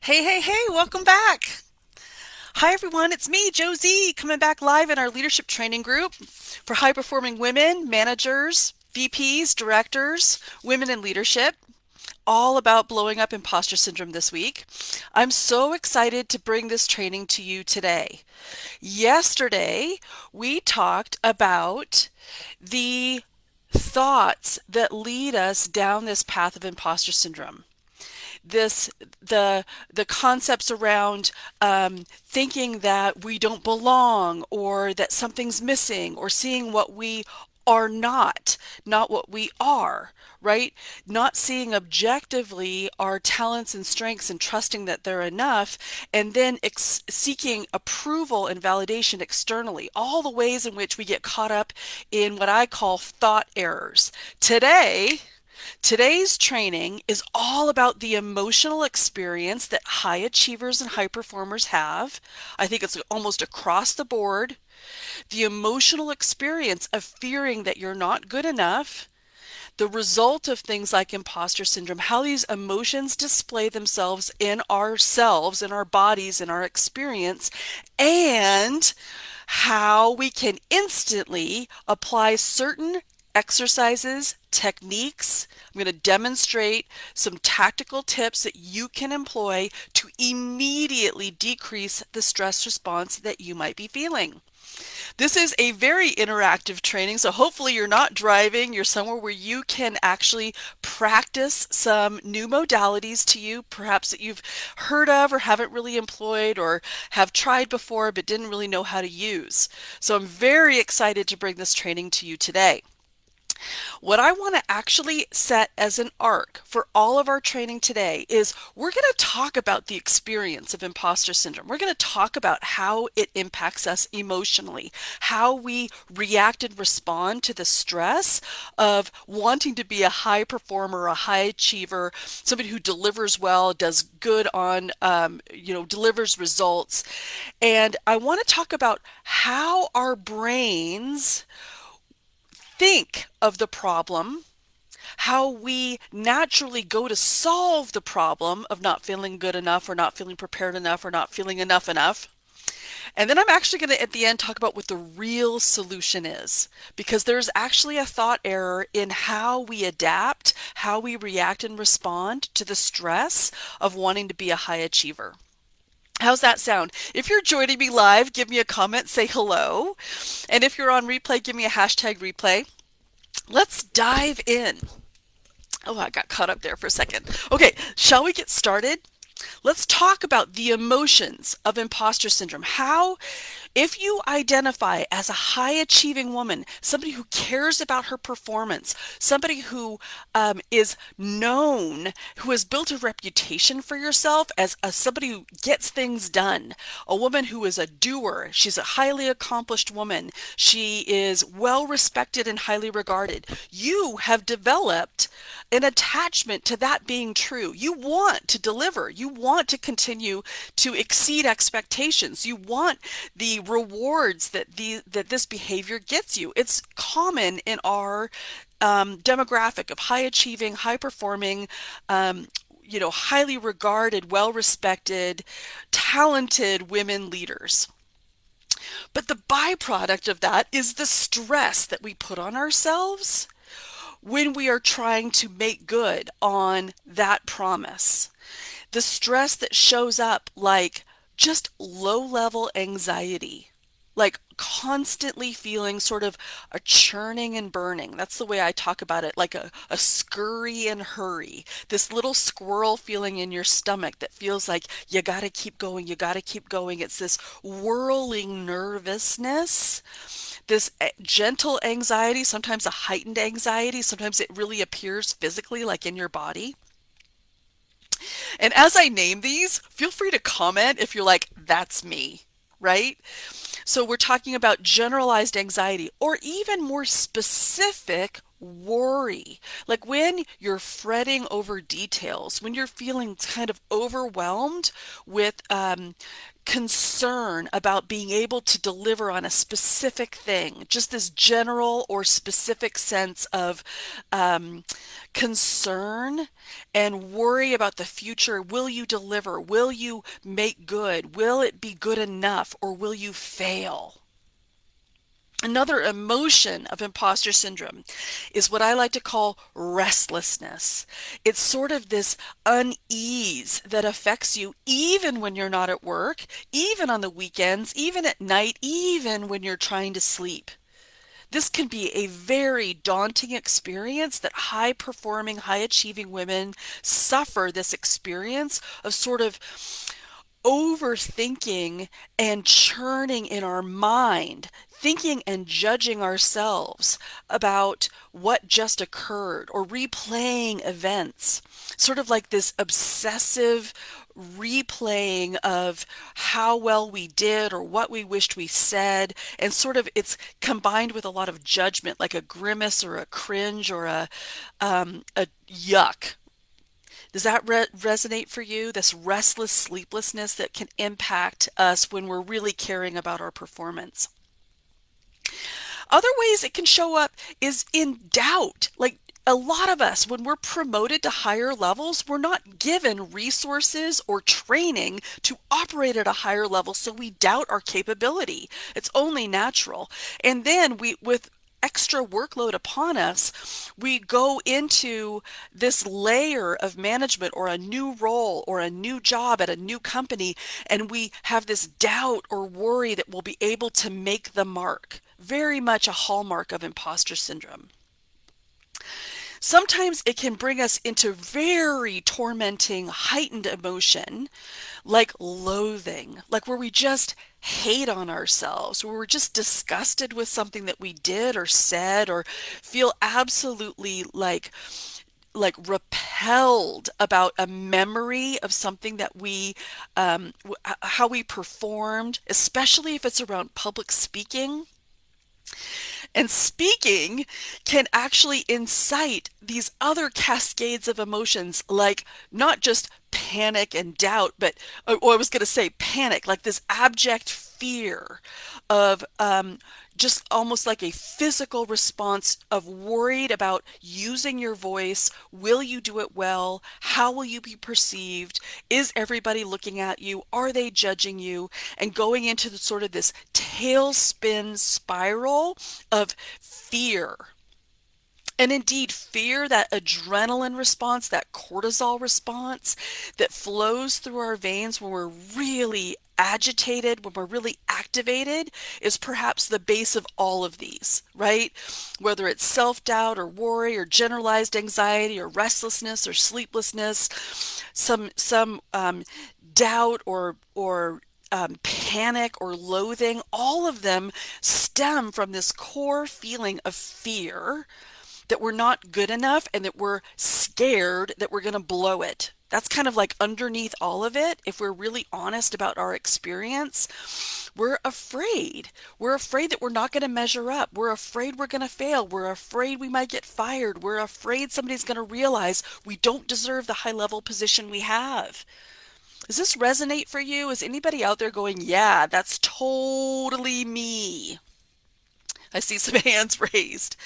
Hey, hey, hey, welcome back. Hi, everyone. It's me, Josie, coming back live in our leadership training group for high performing women, managers, VPs, directors, women in leadership, all about blowing up imposter syndrome this week. I'm so excited to bring this training to you today. Yesterday, we talked about the thoughts that lead us down this path of imposter syndrome. this the concepts around thinking that we don't belong or that something's missing or seeing what we are not what we are, right? Not seeing objectively our talents and strengths and trusting that they're enough, and then seeking approval and validation externally. All the ways in which we get caught up in what I call thought errors. Today's training is all about the emotional experience that high achievers and high performers have. I think it's almost across the board. The emotional experience of fearing that you're not good enough, the result of things like imposter syndrome, how these emotions display themselves in ourselves, in our bodies, in our experience, and how we can instantly apply certain exercises, techniques. I'm going to demonstrate some tactical tips that you can employ to immediately decrease the stress response that you might be feeling. This is a very interactive training, so hopefully you're not driving, you're somewhere where you can actually practice some new modalities to you, perhaps that you've heard of or haven't really employed or have tried before but didn't really know how to use. So I'm very excited to bring this training to you today. What I want to actually set as an arc for all of our training today is we're going to talk about the experience of imposter syndrome. We're going to talk about how it impacts us emotionally, how we react and respond to the stress of wanting to be a high performer, a high achiever, somebody who delivers well, does good on, delivers results. And I want to talk about how our brains think of the problem, how we naturally go to solve the problem of not feeling good enough or not feeling prepared enough or not feeling enough. And then I'm actually going to, at the end, talk about what the real solution is, because there's actually a thought error in how we adapt, how we react and respond to the stress of wanting to be a high achiever. How's that sound? If you're joining me live, give me a comment, say hello. And if you're on replay, give me a hashtag replay. Let's dive in. Oh, I got caught up there for a second. Okay, shall we get started? Let's talk about the emotions of imposter syndrome. How, if you identify as a high achieving woman, somebody who cares about her performance, somebody who is known, who has built a reputation for yourself as somebody who gets things done, a woman who is a doer, she's a highly accomplished woman, she is well respected and highly regarded, you have developed an attachment to that being true. You want to deliver. You want to continue to exceed expectations. You want the rewards that this behavior gets you. It's common in our demographic of high achieving, high performing, highly regarded, well respected, talented women leaders. But the byproduct of that is the stress that we put on ourselves when we are trying to make good on that promise. The stress that shows up like just low level anxiety, like constantly feeling sort of a churning and burning. That's the way I talk about it, like a scurry and hurry. This little squirrel feeling in your stomach that feels like you gotta keep going, you gotta keep going. It's this whirling nervousness, this gentle anxiety, sometimes a heightened anxiety, sometimes it really appears physically, like in your body. And as I name these, feel free to comment if you're like, that's me, right? So we're talking about generalized anxiety, or even more specific, worry. Like when you're fretting over details, when you're feeling kind of overwhelmed with concern about being able to deliver on a specific thing, just this general or specific sense of um, concern and worry about the future. Will you deliver? Will you make good? Will it be good enough or will you fail? Another emotion of imposter syndrome is what I like to call restlessness. It's sort of this unease that affects you even when you're not at work, even on the weekends, even at night, even when you're trying to sleep. This can be a very daunting experience that high performing, high achieving women suffer this experience of sort of overthinking and churning in our mind, thinking and judging ourselves about what just occurred or replaying events, sort of like this obsessive replaying of how well we did or what we wished we said, and sort of it's combined with a lot of judgment, like a grimace or a cringe or a yuck. Does that resonate for you? This restless sleeplessness that can impact us when we're really caring about our performance. Other ways it can show up is in doubt. Like a lot of us, when we're promoted to higher levels, we're not given resources or training to operate at a higher level, so we doubt our capability. It's only natural. And then with extra workload upon us, we go into this layer of management or a new role or a new job at a new company, and we have this doubt or worry that we'll be able to make the mark. Very much a hallmark of imposter syndrome. Sometimes it can bring us into very tormenting, heightened emotion, like loathing, like where we just hate on ourselves, where we're just disgusted with something that we did or said, or feel absolutely repelled about a memory of something that how we performed, especially if it's around public speaking. And speaking can actually incite these other cascades of emotions, like not just panic and doubt, but, or I was going to say panic, like this abject fear of just almost like a physical response of worried about using your voice. Will you do it well? How will you be perceived? Is everybody looking at you? Are they judging you? And going into the sort of this tailspin spiral of fear. And indeed, fear, that adrenaline response, that cortisol response that flows through our veins when we're really agitated, when we're really activated, is perhaps the base of all of these, right? Whether it's self-doubt or worry or generalized anxiety or restlessness or sleeplessness, some doubt or panic or loathing, all of them stem from this core feeling of fear that we're not good enough and that we're scared that we're going to blow it. That's kind of like underneath all of it. If we're really honest about our experience, we're afraid. We're afraid that we're not going to measure up. We're afraid we're going to fail. We're afraid we might get fired. We're afraid somebody's going to realize we don't deserve the high level position we have. Does this resonate for you? Is anybody out there going, yeah, that's totally me? I see some hands raised.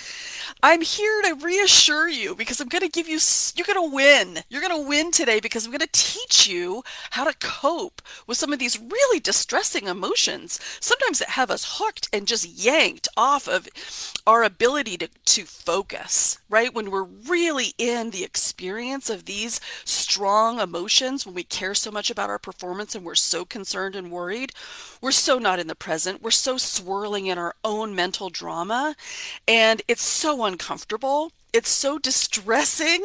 I'm here to reassure you because I'm going to give you, you're going to win. You're going to win today because I'm going to teach you how to cope with some of these really distressing emotions, sometimes that have us hooked and just yanked off of our ability to focus, right? When we're really in the experience of these strong emotions, when we care so much about our performance and we're so concerned and worried, we're so not in the present. We're so swirling in our own mental drama, and it's so uncomfortable. It's so distressing,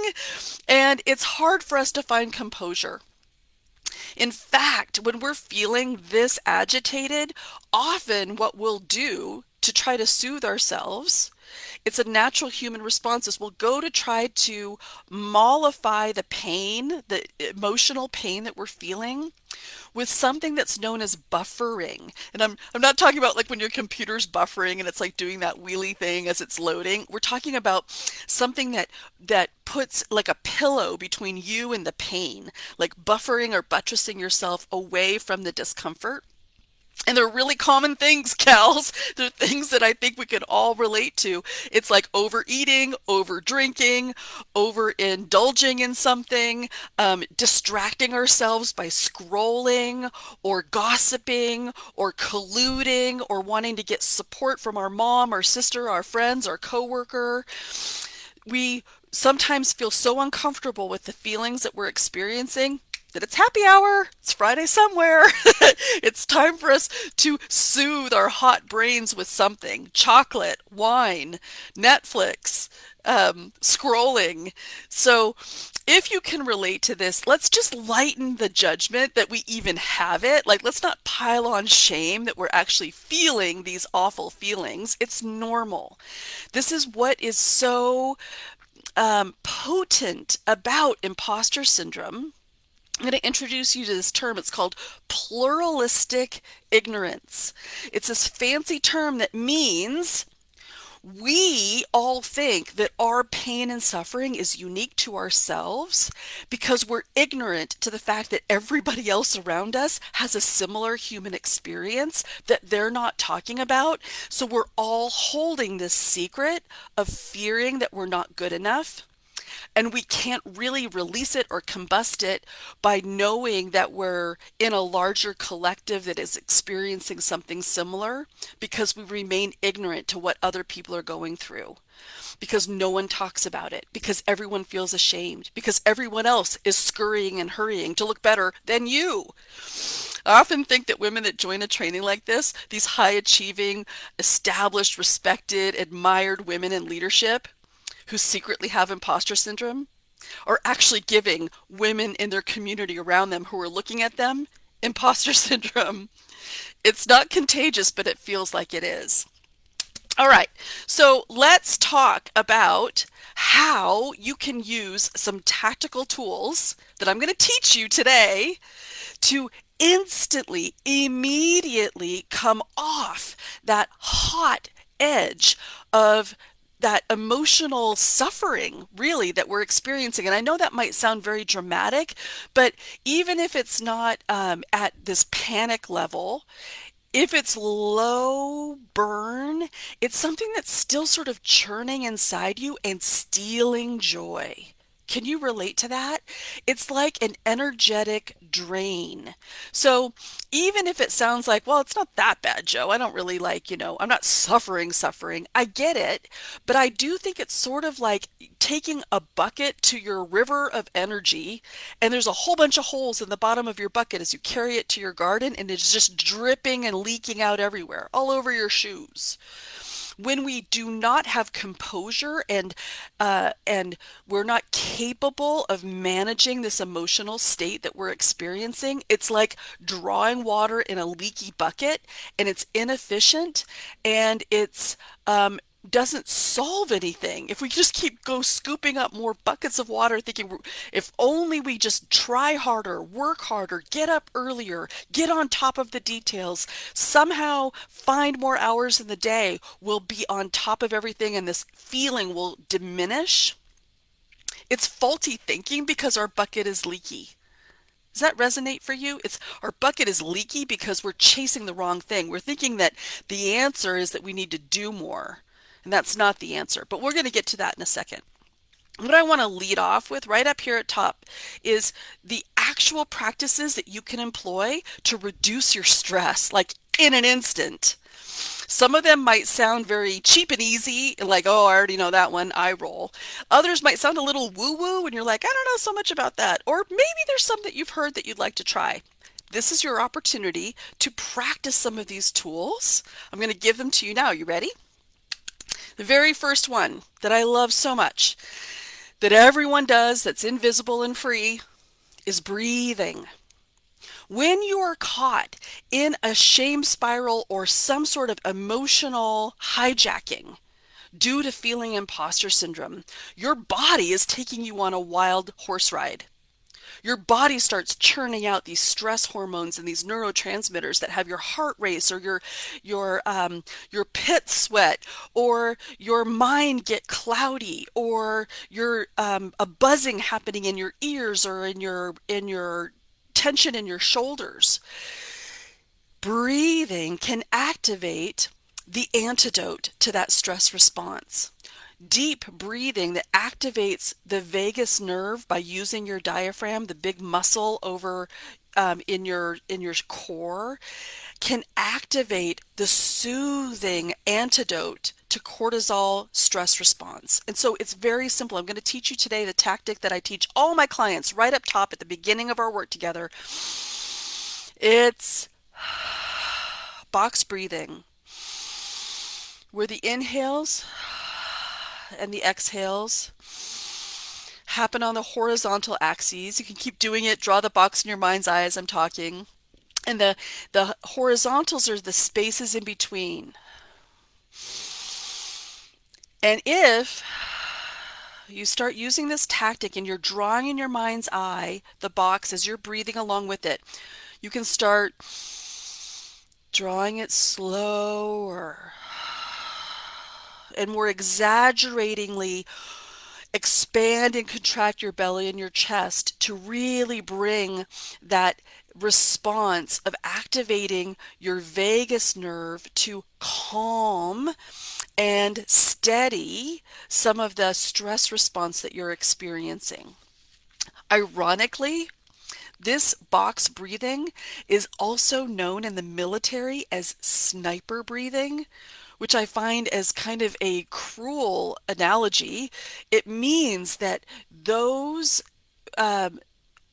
and it's hard for us to find composure. In fact, when we're feeling this agitated, often what we'll do to try to soothe ourselves, it's a natural human response, is we'll go to try to mollify the pain, the emotional pain that we're feeling with something that's known as buffering. And I'm not talking about like when your computer's buffering and it's like doing that wheelie thing as it's loading. We're talking about something that puts like a pillow between you and the pain, like buffering or buttressing yourself away from the discomfort. And they're really common things, gals. They're things that I think we could all relate to. It's like overeating, over drinking, overindulging in something, distracting ourselves by scrolling or gossiping or colluding or wanting to get support from our mom, our sister, our friends, our coworker. We sometimes feel so uncomfortable with the feelings that we're experiencing that it's happy hour, it's Friday somewhere. It's time for us to soothe our hot brains with something: chocolate, wine, Netflix, scrolling. So if you can relate to this, let's just lighten the judgment that we even have it. Like, let's not pile on shame that we're actually feeling these awful feelings. It's normal. This is what is so potent about imposter syndrome. I'm going to introduce you to this term. It's called pluralistic ignorance. It's this fancy term that means we all think that our pain and suffering is unique to ourselves because we're ignorant to the fact that everybody else around us has a similar human experience that they're not talking about. So we're all holding this secret of fearing that we're not good enough, and we can't really release it or combust it by knowing that we're in a larger collective that is experiencing something similar, because we remain ignorant to what other people are going through, because no one talks about it, because everyone feels ashamed, because everyone else is scurrying and hurrying to look better than you. I often think that women that join a training like this, these high achieving, established, respected, admired women in leadership, who secretly have imposter syndrome, are actually giving women in their community around them who are looking at them imposter syndrome. It's not contagious, but it feels like it is. All right, so let's talk about how you can use some tactical tools that I'm going to teach you today to instantly, immediately come off that hot edge of that emotional suffering, really, that we're experiencing. And I know that might sound very dramatic, but even if it's not at this panic level, if it's low burn, it's something that's still sort of churning inside you and stealing joy. Can you relate to that? It's like an energetic drain. So even if it sounds like, well, it's not that bad, Joe. I don't really like, I'm not suffering. I get it. But I do think it's sort of like taking a bucket to your river of energy, and there's a whole bunch of holes in the bottom of your bucket as you carry it to your garden, and it's just dripping and leaking out everywhere, all over your shoes. When we do not have composure and we're not capable of managing this emotional state that we're experiencing, it's like drawing water in a leaky bucket, and it's inefficient, and it's doesn't solve anything. If we just go scooping up more buckets of water, thinking if only we just try harder, work harder, get up earlier, get on top of the details, somehow find more hours in the day, we'll be on top of everything and this feeling will diminish. It's faulty thinking because our bucket is leaky. Does that resonate for you? It's our bucket is leaky because we're chasing the wrong thing. We're thinking that the answer is that we need to do more. And that's not the answer, but we're going to get to that in a second. What I want to lead off with right up here at top is the actual practices that you can employ to reduce your stress, like in an instant. Some of them might sound very cheap and easy, like, oh, I already know that one, I roll. Others might sound a little woo-woo, and you're like, I don't know so much about that. Or maybe there's some that you've heard that you'd like to try. This is your opportunity to practice some of these tools. I'm going to give them to you now. You ready? The very first one that I love so much, that everyone does, that's invisible and free, is breathing. When you are caught in a shame spiral or some sort of emotional hijacking due to feeling imposter syndrome, your body is taking you on a wild horse ride. Your body starts churning out these stress hormones and these neurotransmitters that have your heart race, or your pit sweat, or your mind get cloudy, or your a buzzing happening in your ears, or in your tension in your shoulders. Breathing can activate the antidote to that stress response. Deep breathing that activates the vagus nerve by using your diaphragm, the big muscle over in your core, can activate the soothing antidote to cortisol stress response. And so it's very simple. I'm going to teach you today the tactic that I teach all my clients right up top at the beginning of our work together. It's box breathing, where the inhales and the exhales happen on the horizontal axes. You can keep doing it. Draw the box in your mind's eye as I'm talking. And the horizontals are the spaces in between. And if you start using this tactic and you're drawing in your mind's eye the box as you're breathing along with it, you can start drawing it slower and more exaggeratingly expand and contract your belly and your chest to really bring that response of activating your vagus nerve to calm and steady some of the stress response that you're experiencing. Ironically, this box breathing is also known in the military as sniper breathing, which I find as kind of a cruel analogy. It means that those um,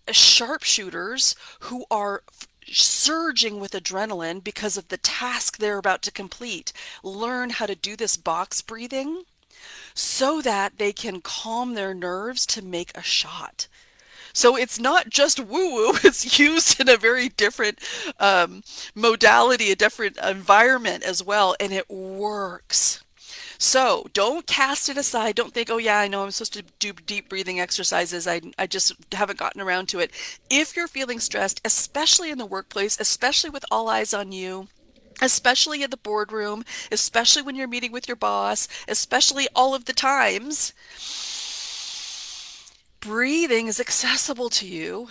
sharpshooters who are surging with adrenaline because of the task they're about to complete learn how to do this box breathing so that they can calm their nerves to make a shot. So it's not just woo-woo, it's used in a very different modality, a different environment as well, and it works. So don't cast it aside. Don't think, oh yeah, I know I'm supposed to do deep breathing exercises. I just haven't gotten around to it. If you're feeling stressed, especially in the workplace, especially with all eyes on you, especially in the boardroom, especially when you're meeting with your boss, especially all of the times, breathing is accessible to you.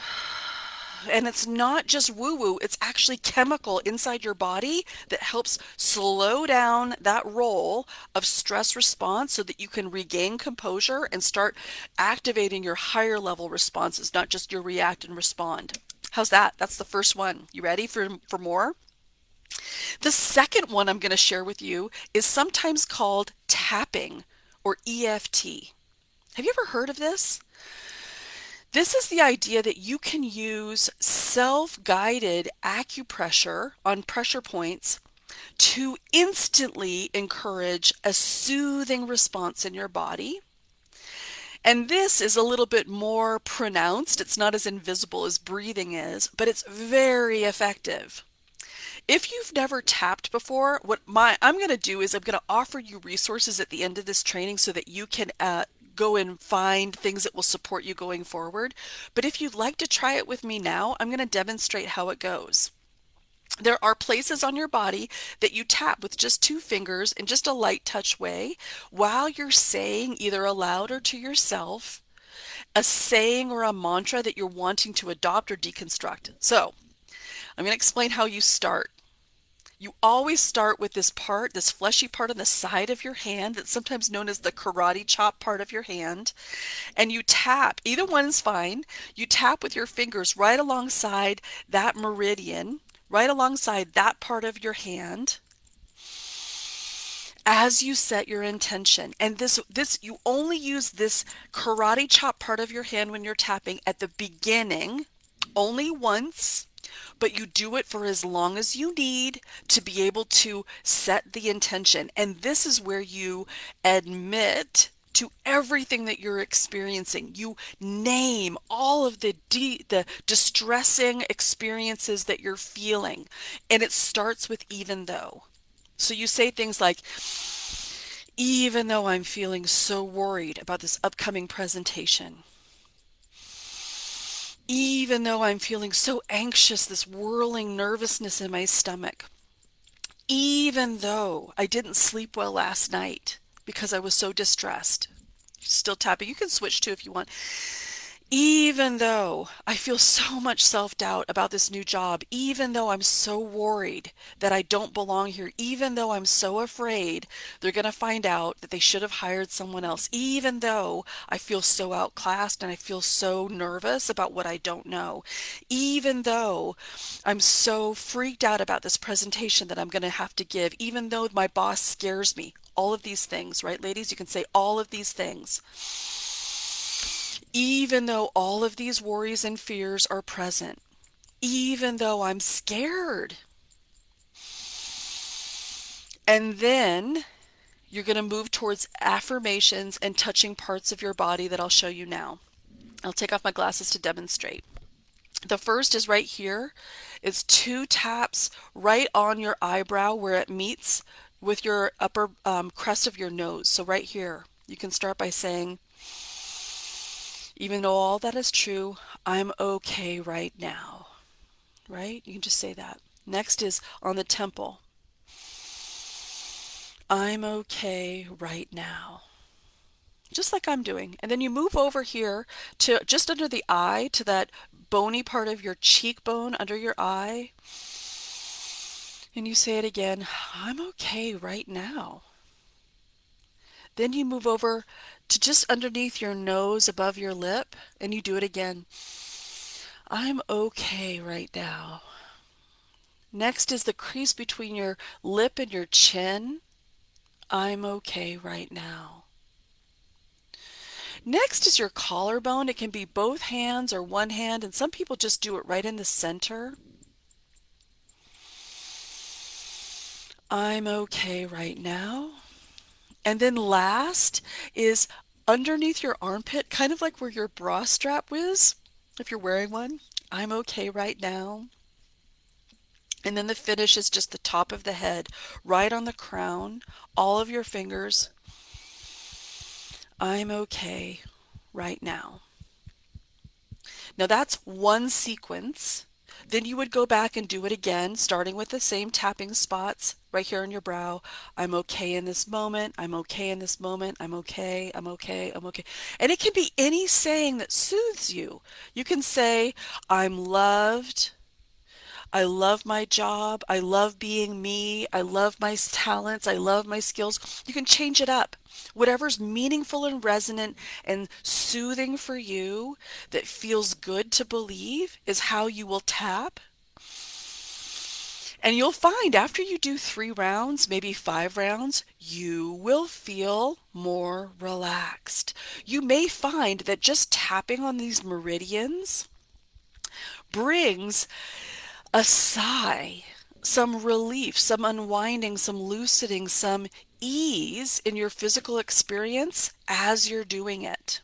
And it's not just woo-woo, it's actually chemical inside your body that helps slow down that roll of stress response so that you can regain composure and start activating your higher level responses, not just your react and respond. How's that? That's the first one. You ready for more? The second one I'm going to share with you is sometimes called tapping, or EFT. Have you ever heard of this? This is the idea that you can use self-guided acupressure on pressure points to instantly encourage a soothing response in your body. And this is a little bit more pronounced. It's not as invisible as breathing is, but it's very effective. If you've never tapped before, I'm going to do is I'm going to offer you resources at the end of this training so that you can go and find things that will support you going forward. But if you'd like to try it with me now, I'm going to demonstrate how it goes. There are places on your body that you tap with just two fingers in just a light touch way while you're saying, either aloud or to yourself, a saying or a mantra that you're wanting to adopt or deconstruct. So I'm going to explain how you start. You always start with this part, this fleshy part on the side of your hand that's sometimes known as the karate chop part of your hand. And you tap, either one is fine. You tap with your fingers right alongside that meridian, right alongside that part of your hand as you set your intention. And this you only use this karate chop part of your hand when you're tapping at the beginning, only once. But you do it for as long as you need to be able to set the intention. And this is where you admit to everything that you're experiencing. You name all of the distressing experiences that you're feeling. And it starts with even though. So you say things like, even though I'm feeling so worried about this upcoming presentation, Even though I'm feeling so anxious, this whirling nervousness in my stomach, even though I didn't sleep well last night because I was so distressed. Still tapping. You can switch to if you want. Even though I feel so much self-doubt about this new job, even though I'm so worried that I don't belong here, even though I'm so afraid they're going to find out that they should have hired someone else, even though I feel so outclassed and I feel so nervous about what I don't know, even though I'm so freaked out about this presentation that I'm going to have to give, even though my boss scares me, all of these things, right, ladies? You can say all of these things. Even though all of these worries and fears are present, even though I'm scared. And then you're going to move towards affirmations and touching parts of your body that I'll show you now. I'll take off my glasses to demonstrate. The first is right here. It's 2 taps right on your eyebrow where it meets with your upper crest of your nose. So right here, you can start by saying, even though all that is true, I'm okay right now. Right? You can just say that. Next is on the temple. I'm okay right now. Just like I'm doing. And then you move over here to just under the eye, to that bony part of your cheekbone under your eye. And you say it again, I'm okay right now. Then you move over to just underneath your nose above your lip, and you do it again. I'm okay right now. Next is the crease between your lip and your chin. I'm okay right now. Next is your collarbone. It can be both hands or one hand, and some people just do it right in the center. I'm okay right now. And then last is underneath your armpit, kind of like where your bra strap is, if you're wearing one. I'm okay right now. And then the finish is just the top of the head, right on the crown, all of your fingers. I'm okay right now. Now that's one sequence. Then you would go back and do it again, starting with the same tapping spots right here on your brow. I'm okay in this moment. I'm okay in this moment. I'm okay. I'm okay. I'm okay. And it can be any saying that soothes you. You can say, I'm loved. I love my job. I love being me. I love my talents. I love my skills. You can change it up. Whatever's meaningful and resonant and soothing for you that feels good to believe is how you will tap. And you'll find after you do 3 rounds, maybe 5 rounds, you will feel more relaxed. You may find that just tapping on these meridians brings a sigh, some relief, some unwinding, some loosening, some ease in your physical experience as you're doing it.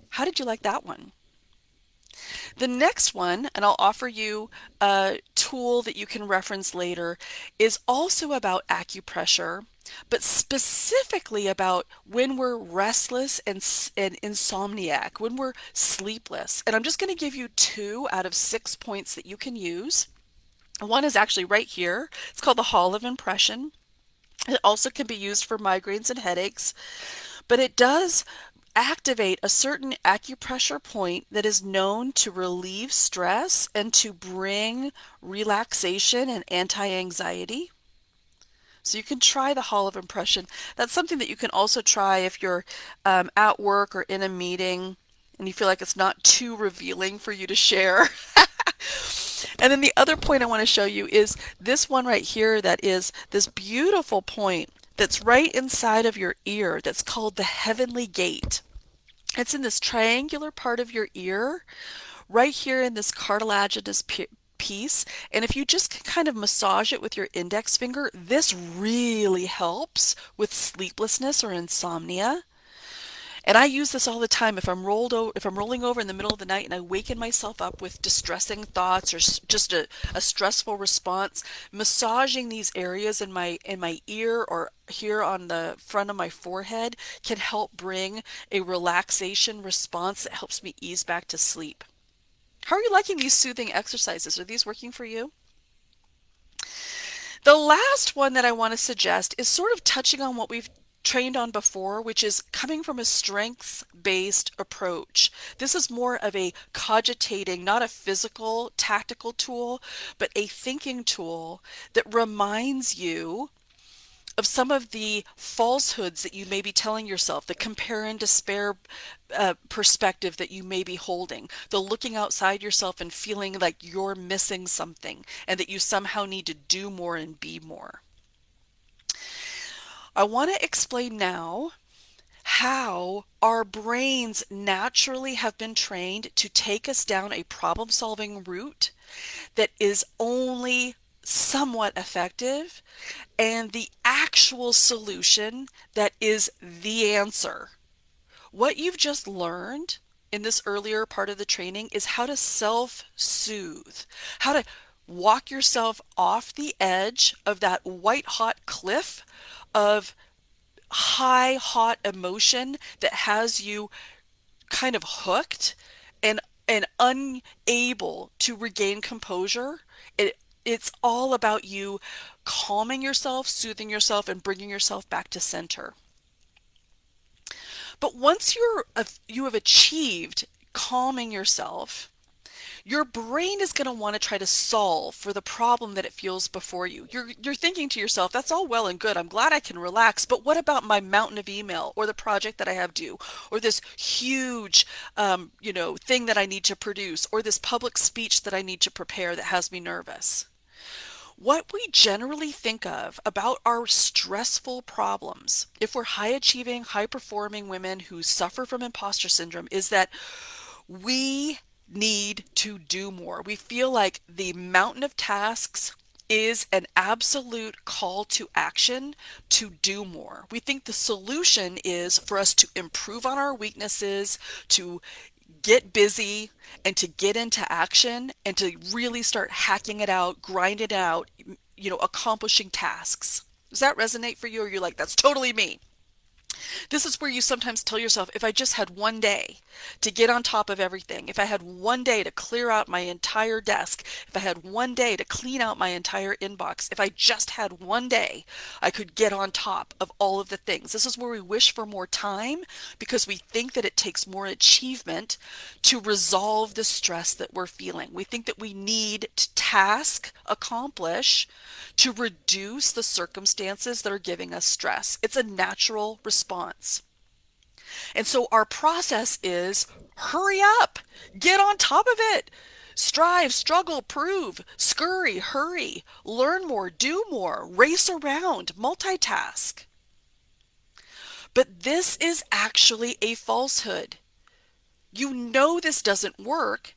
How did you like that one? The next one, and I'll offer you a tool that you can reference later, is also about acupressure, but specifically about when we're restless and insomniac, when we're sleepless. And I'm just going to give you 2 out of 6 points that you can use. One is actually right here. It's called the Hall of Impression. It also can be used for migraines and headaches, but it does activate a certain acupressure point that is known to relieve stress and to bring relaxation and anti-anxiety. So you can try the Hall of Impression. That's something that you can also try if you're at work or in a meeting and you feel like it's not too revealing for you to share. And then the other point I want to show you is this one right here, that is this beautiful point that's right inside of your ear that's called the Heavenly Gate. It's in this triangular part of your ear, right here in this cartilaginous piece. And if you just kind of massage it with your index finger, this really helps with sleeplessness or insomnia. And I use this all the time if I'm rolling over in the middle of the night and I waken myself up with distressing thoughts or just a stressful response, massaging these areas in my ear or here on the front of my forehead can help bring a relaxation response that helps me ease back to sleep. How are you liking these soothing exercises? Are these working for you? The last one that I want to suggest is sort of touching on what we've trained on before, which is coming from a strengths-based approach. This is more of a cogitating, not a physical, tactical tool, but a thinking tool that reminds you of some of the falsehoods that you may be telling yourself, the compare and despair perspective that you may be holding, the looking outside yourself and feeling like you're missing something and that you somehow need to do more and be more. I want to explain now how our brains naturally have been trained to take us down a problem-solving route that is only somewhat effective and the actual solution that is the answer. What you've just learned in this earlier part of the training is how to self-soothe, how to walk yourself off the edge of that white hot cliff of high hot emotion that has you kind of hooked and unable to regain composure. It's all about you calming yourself, soothing yourself, and bringing yourself back to center. But once you have achieved calming yourself, your brain is going to want to try to solve for the problem that it feels before you. You're thinking to yourself, that's all well and good. I'm glad I can relax, but what about my mountain of email or the project that I have due or this huge, thing that I need to produce or this public speech that I need to prepare that has me nervous? What we generally think of about our stressful problems, if we're high achieving, high performing women who suffer from imposter syndrome, is that we need to do more. We feel like the mountain of tasks is an absolute call to action to do more. We think the solution is for us to improve on our weaknesses, to get busy and to get into action and to really start hacking it out, grinding it out, accomplishing tasks. Does that resonate for you? Or you're like, that's totally me? This is where you sometimes tell yourself, if I just had one day to get on top of everything, if I had one day to clear out my entire desk, if I had one day to clean out my entire inbox, if I just had one day, I could get on top of all of the things. This is where we wish for more time because we think that it takes more achievement to resolve the stress that we're feeling. We think that we need to accomplish to reduce the circumstances that are giving us stress. It's a natural response. And so our process is hurry up, get on top of it. Strive, struggle, prove, scurry, hurry, learn more, do more, race around, multitask. But this is actually a falsehood. You know this doesn't work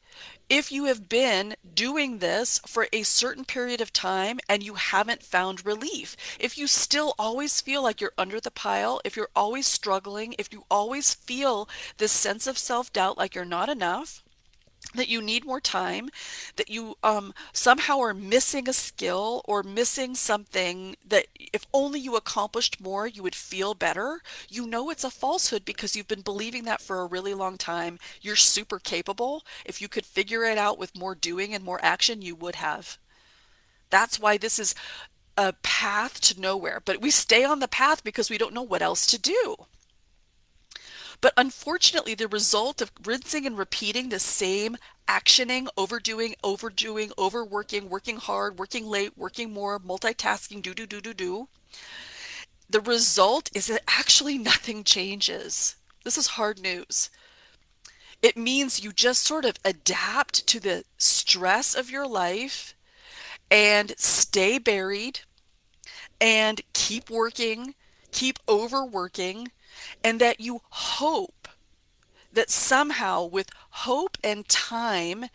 if you have been doing this for a certain period of time and you haven't found relief. If you still always feel like you're under the pile, if you're always struggling, if you always feel this sense of self-doubt like you're not enough, that you need more time, that you somehow are missing a skill or missing something that if only you accomplished more, you would feel better. You know it's a falsehood because you've been believing that for a really long time. You're super capable. If you could figure it out with more doing and more action, you would have. That's why this is a path to nowhere. But we stay on the path because we don't know what else to do. But unfortunately, the result of rinsing and repeating the same actioning, overdoing, overworking, working hard, working late, working more, multitasking, do, the result is that actually nothing changes. This is hard news. It means you just sort of adapt to the stress of your life and stay buried and keep working, keep overworking, and that you hope that somehow with hope and time,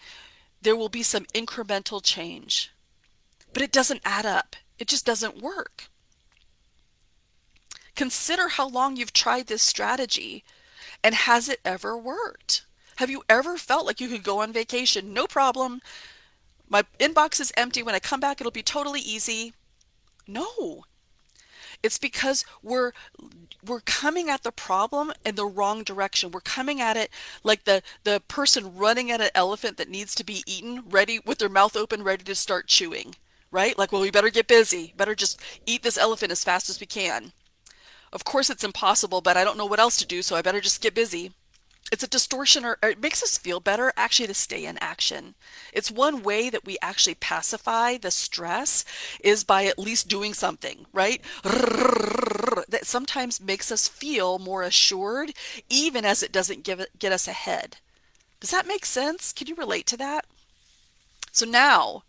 there will be some incremental change. But it doesn't add up. It just doesn't work. Consider how long you've tried this strategy And has it ever worked? Have you ever felt like you could go on vacation? No problem. My inbox is empty. When I come back, it'll be totally easy. No, it's because we're coming at the problem in the wrong direction. We're coming at it like the person running at an elephant that needs to be eaten, ready with their mouth open, ready to start chewing, right? Like, well, we better get busy. Better just eat this elephant as fast as we can. Of course, it's impossible, but I don't know what else to do, so I better just get busy. It's a distortion, or it makes us feel better actually to stay in action. It's one way that we actually pacify the stress is by at least doing something, right? That sometimes makes us feel more assured, even as it doesn't get us ahead. Does that make sense? Can you relate to that? So now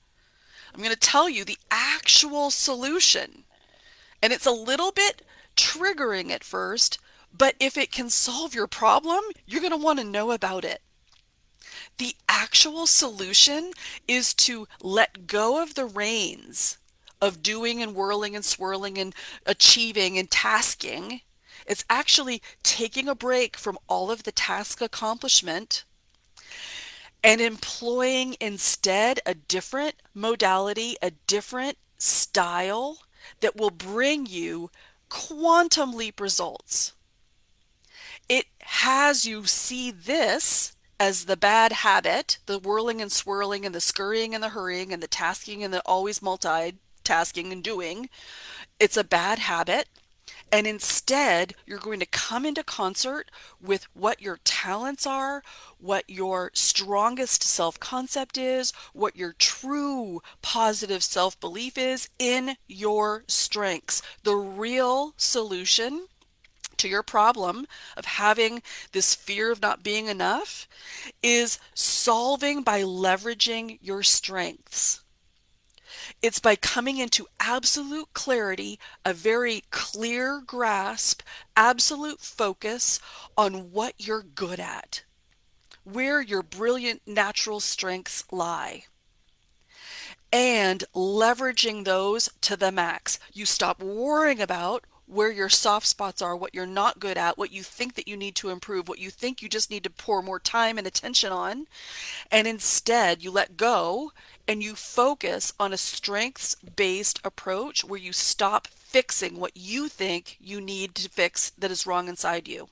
I'm going to tell you the actual solution. And it's a little bit triggering at first, but if it can solve your problem, you're going to want to know about it. The actual solution is to let go of the reins of doing and whirling and swirling and achieving and tasking. It's actually taking a break from all of the task accomplishment and employing instead a different modality, a different style that will bring you quantum leap results. It has you see this as the bad habit, the whirling and swirling and the scurrying and the hurrying and the tasking and the always multitasking and doing. It's a bad habit. And instead, you're going to come into concert with what your talents are, what your strongest self-concept is, what your true positive self-belief is in your strengths. The real solution to your problem of having this fear of not being enough is solving by leveraging your strengths. It's by coming into absolute clarity, a very clear grasp, absolute focus on what you're good at, where your brilliant natural strengths lie, and leveraging those to the max. You stop worrying about where your soft spots are, what you're not good at, what you think that you need to improve, what you think you just need to pour more time and attention on, and instead you let go and you focus on a strengths-based approach where you stop fixing what you think you need to fix that is wrong inside you,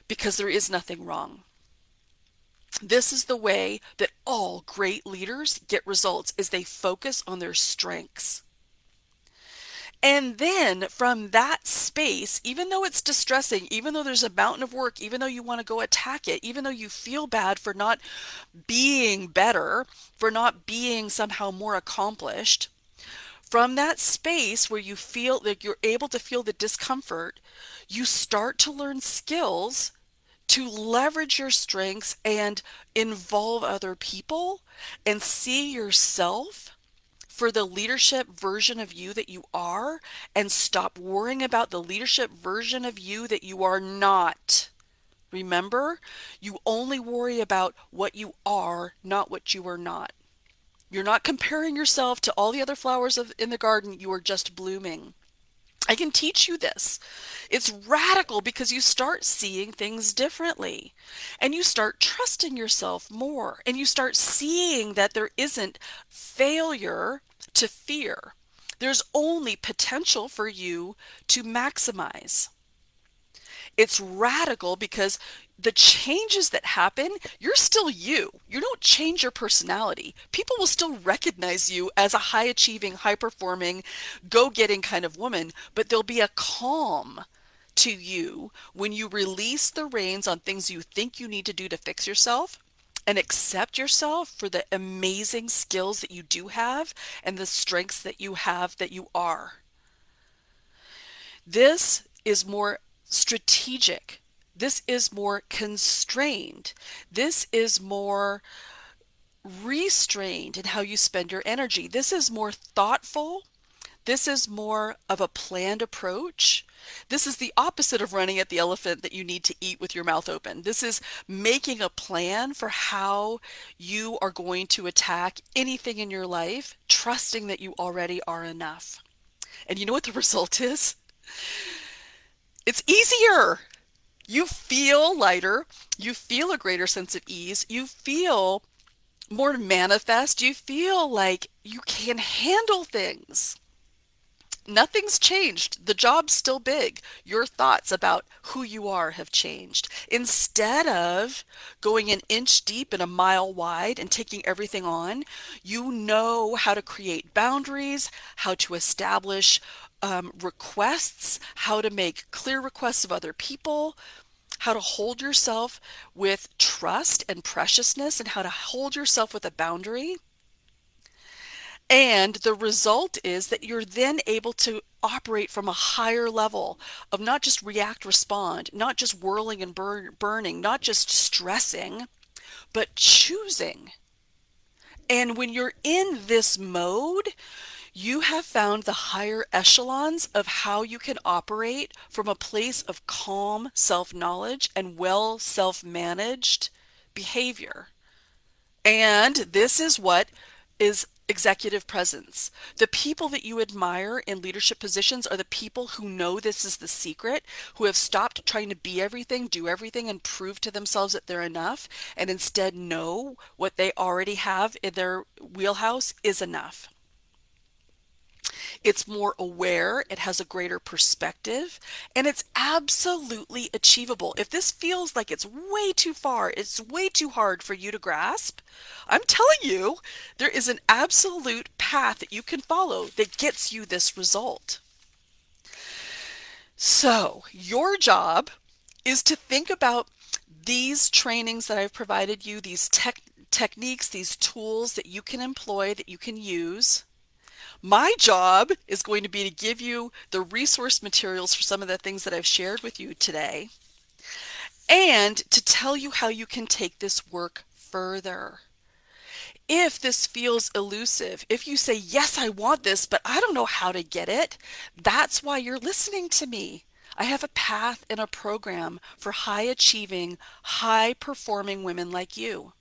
because there is nothing wrong. This is the way that all great leaders get results, is they focus on their strengths. And then from that space, even though it's distressing, even though there's a mountain of work, even though you want to go attack it, even though you feel bad for not being better, for not being somehow more accomplished, from that space where you feel like you're able to feel the discomfort, you start to learn skills to leverage your strengths and involve other people and see yourself for the leadership version of you that you are, and stop worrying about the leadership version of you that you are not. Remember, you only worry about what you are, not what you are not. You're not comparing yourself to all the other flowers in the garden. You are just blooming. I can teach you this. It's radical because you start seeing things differently and you start trusting yourself more and you start seeing that there isn't failure to fear. There's only potential for you to maximize. It's radical because the changes that happen, you're still you. You don't change your personality. People will still recognize you as a high achieving, high performing, go getting kind of woman, but there'll be a calm to you when you release the reins on things you think you need to do to fix yourself and accept yourself for the amazing skills that you do have and the strengths that you have that you are. This is more strategic. This is more constrained. This is more restrained in how you spend your energy. This is more thoughtful. This is more of a planned approach. This is the opposite of running at the elephant that you need to eat with your mouth open. This is making a plan for how you are going to attack anything in your life, trusting that you already are enough. And you know what the result is? It's easier. You feel lighter, you feel a greater sense of ease, you feel more manifest, you feel like you can handle things. Nothing's changed. The job's still big. Your thoughts about who you are have changed. Instead of going an inch deep and a mile wide and taking everything on, you know how to create boundaries, how to establish requests, how to make clear requests of other people, how to hold yourself with trust and preciousness, and how to hold yourself with a boundary. And the result is that you're then able to operate from a higher level of not just react, respond, not just whirling and burning, not just stressing, but choosing. And when you're in this mode, you have found the higher echelons of how you can operate from a place of calm self-knowledge and well self-managed behavior. And this is what is executive presence. The people that you admire in leadership positions are the people who know this is the secret, who have stopped trying to be everything, do everything, and prove to themselves that they're enough, and instead know what they already have in their wheelhouse is enough. It's more aware, it has a greater perspective, and it's absolutely achievable. If this feels like it's way too far, it's way too hard for you to grasp, I'm telling you, there is an absolute path that you can follow that gets you this result. So, your job is to think about these trainings that I've provided you, these techniques, these tools that you can employ, that you can use. My job is going to be to give you the resource materials for some of the things that I've shared with you today, and to tell you how you can take this work further. If this feels elusive, if you say, yes, I want this, but I don't know how to get it, that's why you're listening to me. I have a path and a program for high achieving, high performing women like you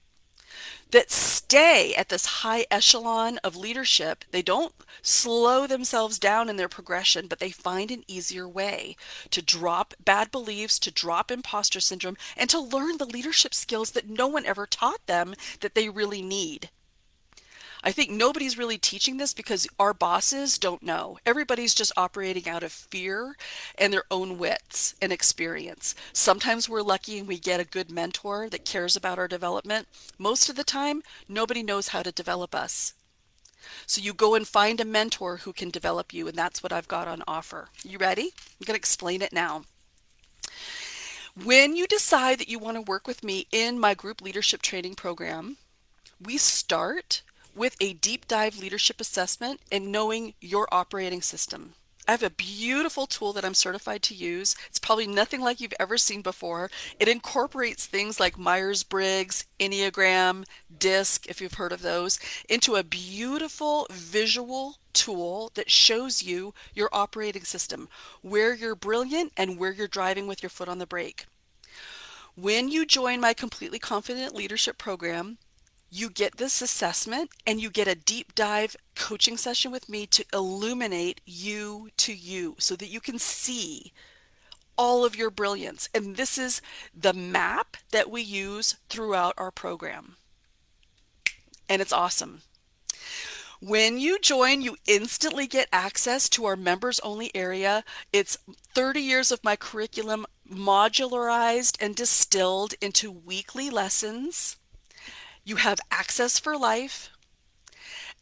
that stay at this high echelon of leadership. They don't slow themselves down in their progression, but they find an easier way to drop bad beliefs, to drop imposter syndrome, and to learn the leadership skills that no one ever taught them that they really need. I think nobody's really teaching this because our bosses don't know. Everybody's just operating out of fear and their own wits and experience. Sometimes we're lucky and we get a good mentor that cares about our development. Most of the time, nobody knows how to develop us. So you go and find a mentor who can develop you, and that's what I've got on offer. You ready? I'm going to explain it now. When you decide that you want to work with me in my group leadership training program, we start with a deep dive leadership assessment and knowing your operating system. I have a beautiful tool that I'm certified to use. It's probably nothing like you've ever seen before. It incorporates things like Myers-Briggs, Enneagram, DISC, if you've heard of those, into a beautiful visual tool that shows you your operating system, where you're brilliant and where you're driving with your foot on the brake. When you join my Completely Confident Leadership program, you get this assessment and you get a deep dive coaching session with me to illuminate you to you so that you can see all of your brilliance. And this is the map that we use throughout our program. And it's awesome. When you join, you instantly get access to our members only area. It's 30 years of my curriculum modularized and distilled into weekly lessons. You have access for life,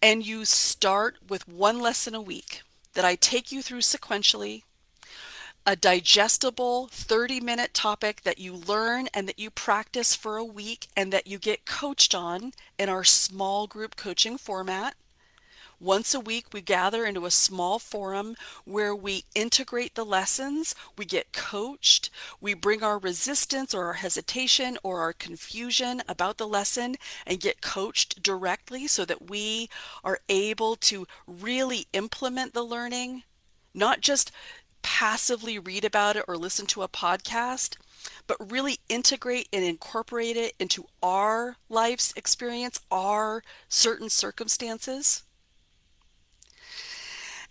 and you start with one lesson a week that I take you through sequentially, a digestible 30-minute topic that you learn and that you practice for a week and that you get coached on in our small group coaching format. Once a week, we gather into a small forum where we integrate the lessons, we get coached, we bring our resistance or our hesitation or our confusion about the lesson and get coached directly so that we are able to really implement the learning, not just passively read about it or listen to a podcast, but really integrate and incorporate it into our life's experience, our certain circumstances.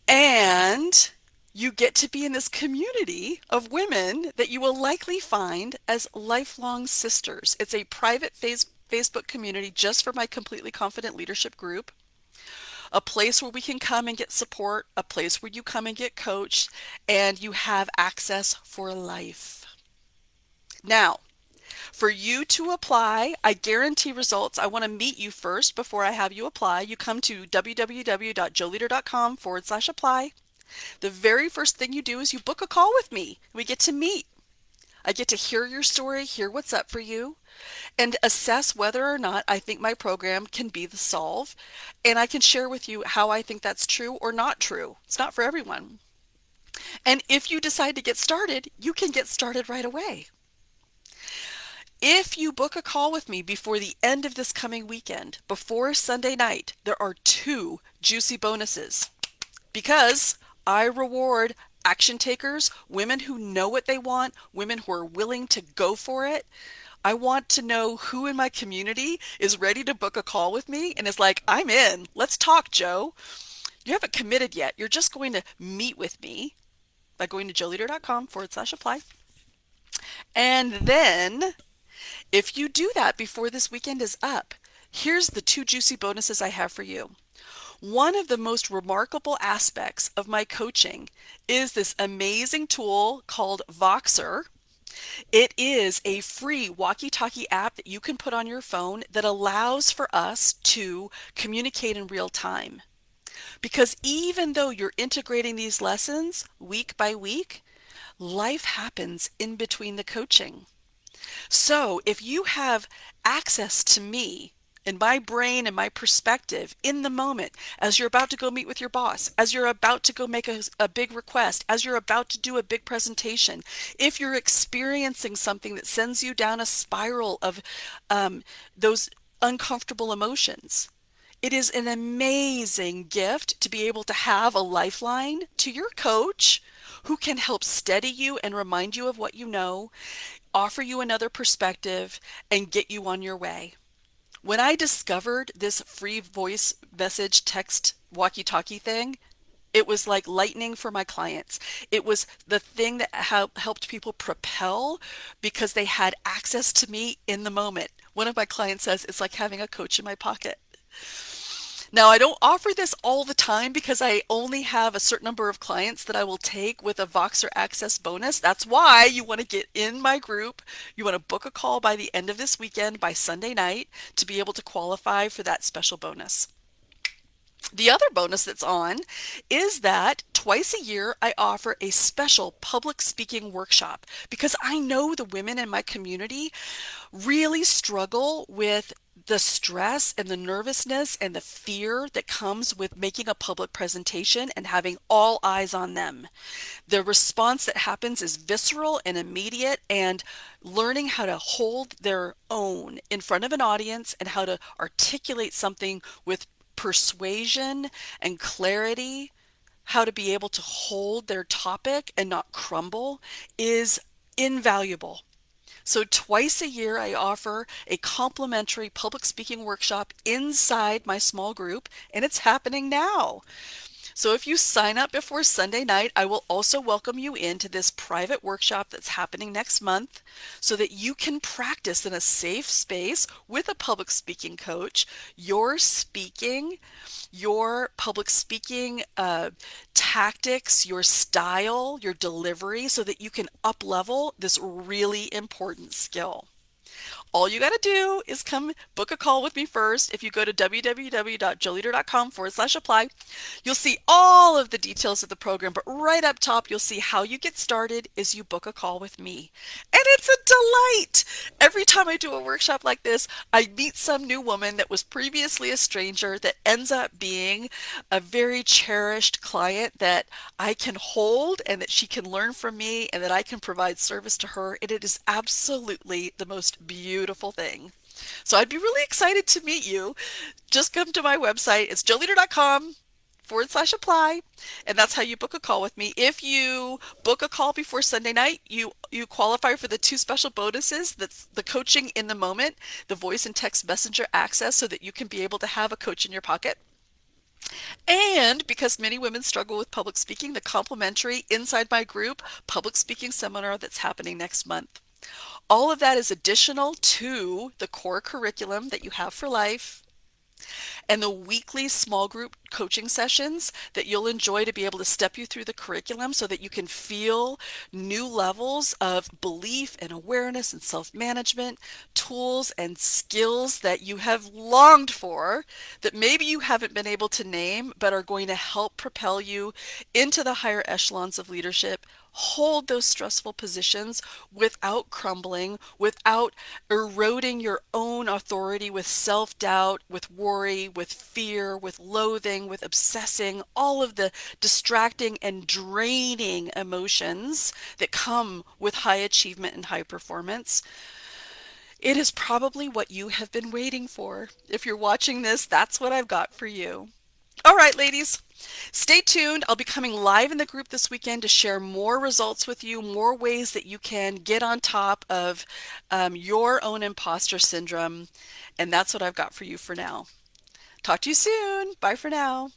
And You get to be in this community of women that you will likely find as lifelong sisters. It's a private Facebook community just for my completely confident leadership group, a place where we can come and get support, a place where you come and get coached, and you have access for life. Now, for you to apply, I guarantee results. I want to meet you first before I have you apply. You come to www.joeleader.com/apply. The very first thing you do is you book a call with me. We get to meet. I get to hear your story, hear what's up for you, and assess whether or not I think my program can be the solve. And I can share with you how I think that's true or not true. It's not for everyone. And if you decide to get started, you can get started right away. If you book a call with me before the end of this coming weekend, before Sunday night, there are two juicy bonuses because I reward action takers, women who know what they want, women who are willing to go for it. I want to know who in my community is ready to book a call with me and is like, I'm in. Let's talk, Joe. You haven't committed yet. You're just going to meet with me by going to joeleader.com/apply. And then if you do that before this weekend is up, here's the two juicy bonuses I have for you. One of the most remarkable aspects of my coaching is this amazing tool called Voxer. It is a free walkie-talkie app that you can put on your phone that allows for us to communicate in real time. Because even though you're integrating these lessons week by week, life happens in between the coaching. So if you have access to me and my brain and my perspective in the moment, as you're about to go meet with your boss, as you're about to go make a big request, as you're about to do a big presentation, if you're experiencing something that sends you down a spiral of those uncomfortable emotions, it is an amazing gift to be able to have a lifeline to your coach who can help steady you and remind you of what you know, offer you another perspective, and get you on your way. When I discovered this free voice message text walkie-talkie thing, it was like lightning for my clients. It was the thing that helped people propel because they had access to me in the moment. One of my clients says it's like having a coach in my pocket. Now, I don't offer this all the time because I only have a certain number of clients that I will take with a Voxer Access bonus. That's why you want to get in my group. You want to book a call by the end of this weekend, by Sunday night, to be able to qualify for that special bonus. The other bonus that's on is that twice a year I offer a special public speaking workshop because I know the women in my community really struggle with the stress and the nervousness and the fear that comes with making a public presentation and having all eyes on them. The response that happens is visceral and immediate, and learning how to hold their own in front of an audience and how to articulate something with persuasion and clarity, how to be able to hold their topic and not crumble, is invaluable. So twice a year, I offer a complimentary public speaking workshop inside my small group, and it's happening now. So if you sign up before Sunday night, I will also welcome you into this private workshop that's happening next month so that you can practice in a safe space with a public speaking coach, your speaking, your public speaking tactics, your style, your delivery, so that you can up level this really important skill. All you got to do is come book a call with me first. If you go to www.joeleader.com/apply, you'll see all of the details of the program, but right up top, you'll see how you get started is you book a call with me. And it's a delight. Every time I do a workshop like this, I meet some new woman that was previously a stranger that ends up being a very cherished client that I can hold and that she can learn from me and that I can provide service to her. And it is absolutely the most beautiful thing. So I'd be really excited to meet you. Just come to my website. It's joeleader.com/apply, and that's how you book a call with me. If you book a call before Sunday night, you qualify for the two special bonuses. That's the coaching in the moment, the voice and text messenger access so that you can be able to have a coach in your pocket. And because many women struggle with public speaking, the complimentary Inside My Group public speaking seminar that's happening next month. All of that is additional to the core curriculum that you have for life and the weekly small group coaching sessions that you'll enjoy to be able to step you through the curriculum so that you can feel new levels of belief and awareness and self-management, tools and skills that you have longed for that maybe you haven't been able to name, but are going to help propel you into the higher echelons of leadership. Hold those stressful positions without crumbling, without eroding your own authority with self-doubt, with worry, with fear, with loathing, with obsessing, all of the distracting and draining emotions that come with high achievement and high performance. It is probably what you have been waiting for. If you're watching this, that's what I've got for you. All right, ladies, stay tuned. I'll be coming live in the group this weekend to share more results with you, more ways that you can get on top of your own imposter syndrome. And that's what I've got for you for now. Talk to you soon. Bye for now.